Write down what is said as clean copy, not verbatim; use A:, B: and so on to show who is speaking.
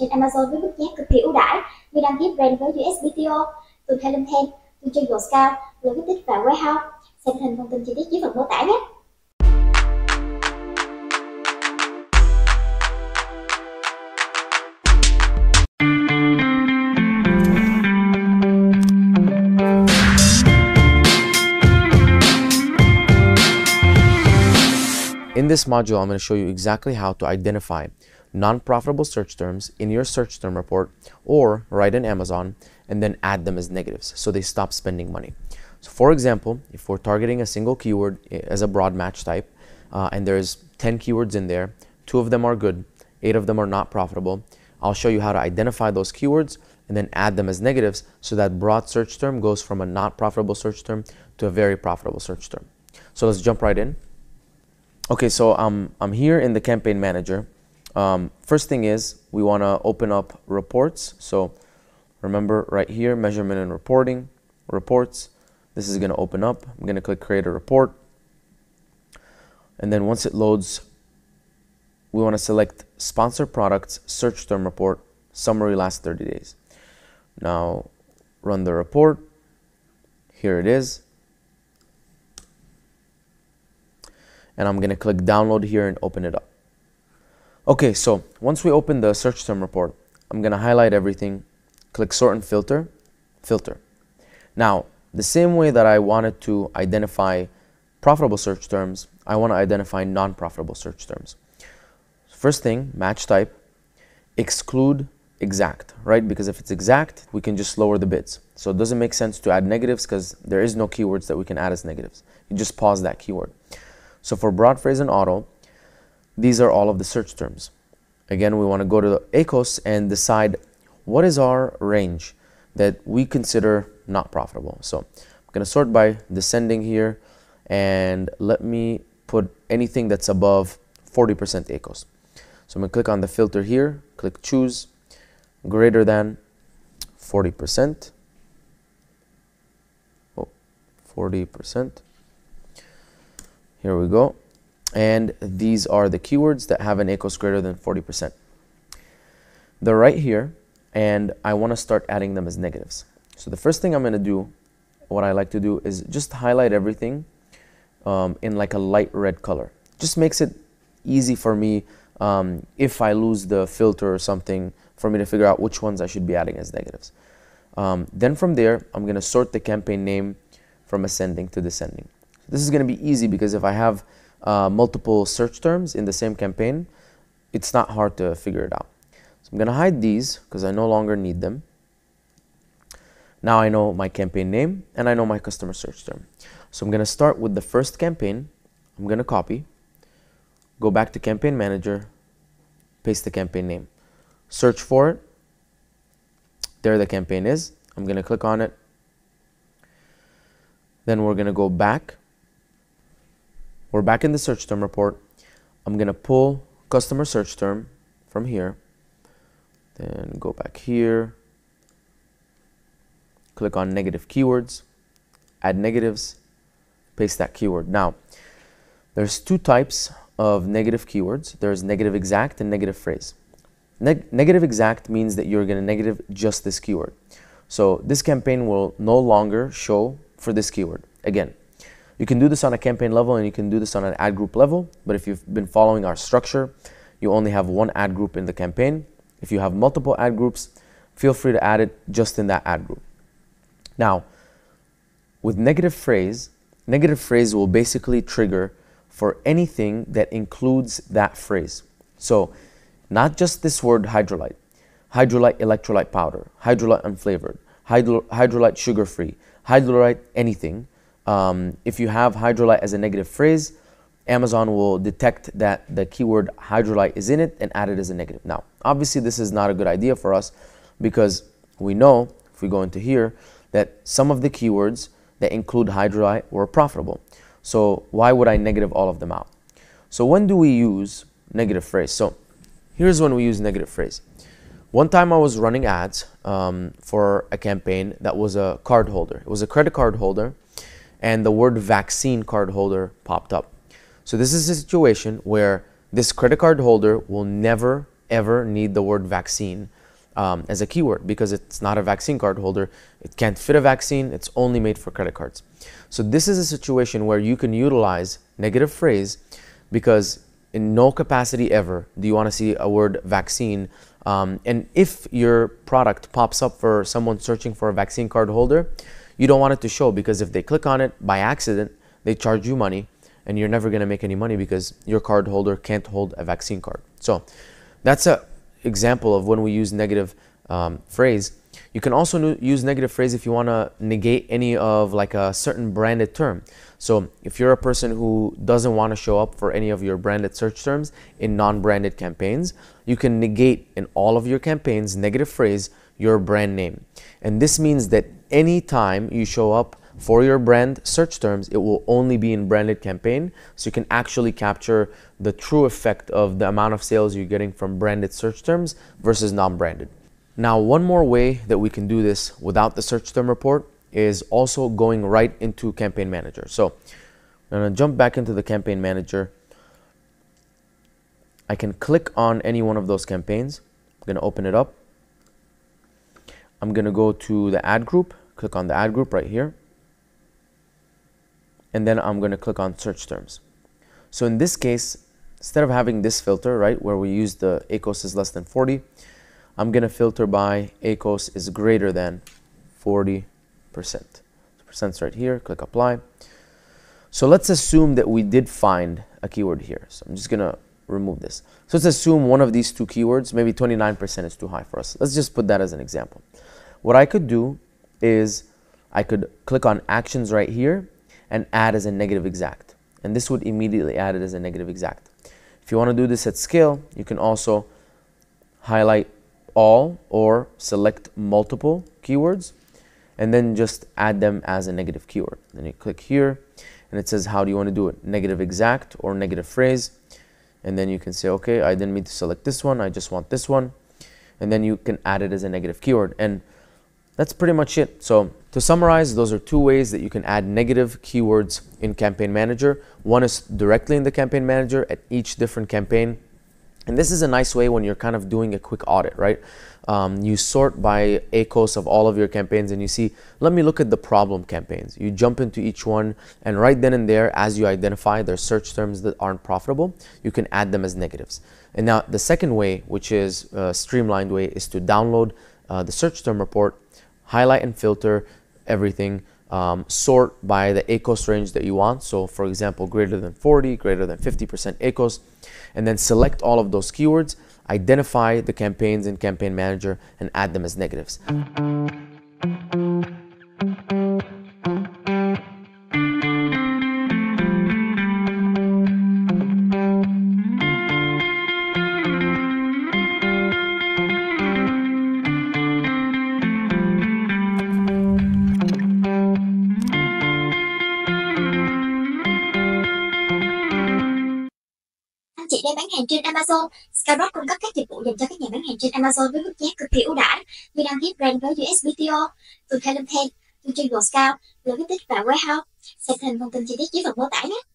A: trên Amazon với mức giá cực kỳ ưu đãi như đăng ký brand với USBTO, tuần theo link thêm, tuần trên Scout, Logistics và Warehouse. Xem hình thông tin chi tiết dưới phần mô tả nhé.
B: In this module, I'm going to show you exactly how to identify non-profitable search terms in your search term report or write in Amazon and then add them as negatives so they stop spending money. So for example, if we're targeting a single keyword as a broad match type and there's 10 keywords in there, 2 of them are good, 8 of them are not profitable, I'll show you how to identify those keywords and then add them as negatives so that broad search term goes from a not profitable search term to a very profitable search term. So let's jump right in. Okay, so I'm here in the campaign manager. First thing is we want to open up reports. So remember right here, measurement and reporting, reports. This is going to open up. I'm going to click create a report. And then once it loads, we want to select sponsor products, search term report, summary last 30 days. Now run the report. Here it is. And I'm going to click download here and open it up. Okay, so once we open the search term report, I'm going to highlight everything, click sort and filter, filter. Now, the same way that I wanted to identify profitable search terms, I want to identify non-profitable search terms. First thing, match type, exclude exact, right? Because if it's exact, we can just lower the bids. So it doesn't make sense to add negatives because there is no keywords that we can add as negatives. You just pause that keyword. So for broad phrase and auto, these are all of the search terms. Again, we want to go to the ACOS and decide what is our range that we consider not profitable. So I'm going to sort by descending here and let me put anything that's above 40% ACOS. So I'm going to click on the filter here, click choose, greater than 40%. Oh, 40%. Here we go. And these are the keywords that have an ACOS greater than 40%. They're right here, and I want to start adding them as negatives. So the first thing I'm going to do, what I like to do, is just highlight everything in like a light red color. Just makes it easy for me if I lose the filter or something for me to figure out which ones I should be adding as negatives. Then from there, I'm going to sort the campaign name from ascending to descending. This is going to be easy because if I have multiple search terms in the same campaign, it's not hard to figure it out. So I'm going to hide these because I no longer need them. Now I know my campaign name and I know my customer search term. So I'm going to start with the first campaign. I'm going to copy, go back to campaign manager, paste the campaign name, search for it. There the campaign is. I'm going to click on it. Then we're going to go back. We're back in the search term report. I'm going to pull customer search term from here. Then go back here. Click on negative keywords. Add negatives. Paste that keyword. Now, there's 2 types of negative keywords. There's negative exact and negative phrase. Negative exact means that you're going to negative just this keyword. So this campaign will no longer show for this keyword. Again, you can do this on a campaign level and you can do this on an ad group level, but if you've been following our structure, you only have one ad group in the campaign. If you have multiple ad groups, feel free to add it just in that ad group. Now, with negative phrase will basically trigger for anything that includes that phrase. So, not just this word hydrolyte, hydrolyte electrolyte powder, hydrolyte unflavored, hydrolyte sugar-free, hydrolyte anything. If you have hydrolyte as a negative phrase, Amazon will detect that the keyword hydrolyte is in it and add it as a negative. Now, obviously, this is not a good idea for us because we know, if we go into here, that some of the keywords that include hydrolyte were profitable. So why would I negative all of them out? So when do we use negative phrase? So here's when we use negative phrase. One time I was running ads for a campaign that was a card holder. It was a credit card holder, and the word vaccine card holder popped up. So this is a situation where this credit card holder will never, ever need the word vaccine as a keyword because it's not a vaccine card holder. It can't fit a vaccine. It's only made for credit cards. So this is a situation where you can utilize negative phrase because in no capacity ever do you want to see a word vaccine. And if your product pops up for someone searching for a vaccine card holder, you don't want it to show because if they click on it by accident, they charge you money and you're never going to make any money because your card holder can't hold a vaccine card. So that's an example of when we use negative phrase. You can also use negative phrase if you want to negate any of like a certain branded term. So if you're a person who doesn't want to show up for any of your branded search terms in non-branded campaigns, you can negate in all of your campaigns, negative phrase, your brand name. And this means that anytime you show up for your brand search terms, it will only be in branded campaign. So you can actually capture the true effect of the amount of sales you're getting from branded search terms versus non-branded. Now, one more way that we can do this without the search term report is also going right into Campaign Manager. So I'm going to jump back into the Campaign Manager. I can click on any one of those campaigns. I'm going to open it up. I'm going to go to the ad group, click on the ad group right here. And then I'm going to click on search terms. So in this case, instead of having this filter, right, where we use the ACOS is less than 40, I'm going to filter by ACOS is greater than 40%. So percent's right here, click apply. So let's assume that we did find a keyword here. So I'm just going to remove this. So let's assume one of these two keywords, maybe 29% is too high for us. Let's just put that as an example. What I could do is I could click on actions right here and add as a negative exact. And this would immediately add it as a negative exact. If you want to do this at scale, you can also highlight all or select multiple keywords and then just add them as a negative keyword. Then you click here and it says, how do you want to do it? Negative exact or negative phrase. And then you can say, okay, I didn't mean to select this one. I just want this one. And then you can add it as a negative keyword. And that's pretty much it. So to summarize, those are two ways that you can add negative keywords in Campaign Manager. One is directly in the Campaign Manager at each different campaign. And this is a nice way when you're kind of doing a quick audit, right? You sort by ACOS of all of your campaigns and you see, let me look at the problem campaigns. You jump into each one and right then and there, as you identify their search terms that aren't profitable, you can add them as negatives. And now the second way, which is a streamlined way, is to download the search term report, highlight and filter everything, sort by the ACOS range that you want. So for example, greater than 40, greater than 50% ACOS, and then select all of those keywords, identify the campaigns in Campaign Manager and add them as negatives.
A: Chị đang bán hàng trên Amazon. Scout cung cấp các dịch vụ dành cho các nhà bán hàng trên Amazon với mức giá cực kỳ ưu đãi. Như đăng ký brand với USBTO, từ Scout, từ Scout, logistics và warehouse. Xem thêm thông tin chi tiết dưới phần mô tả nhé.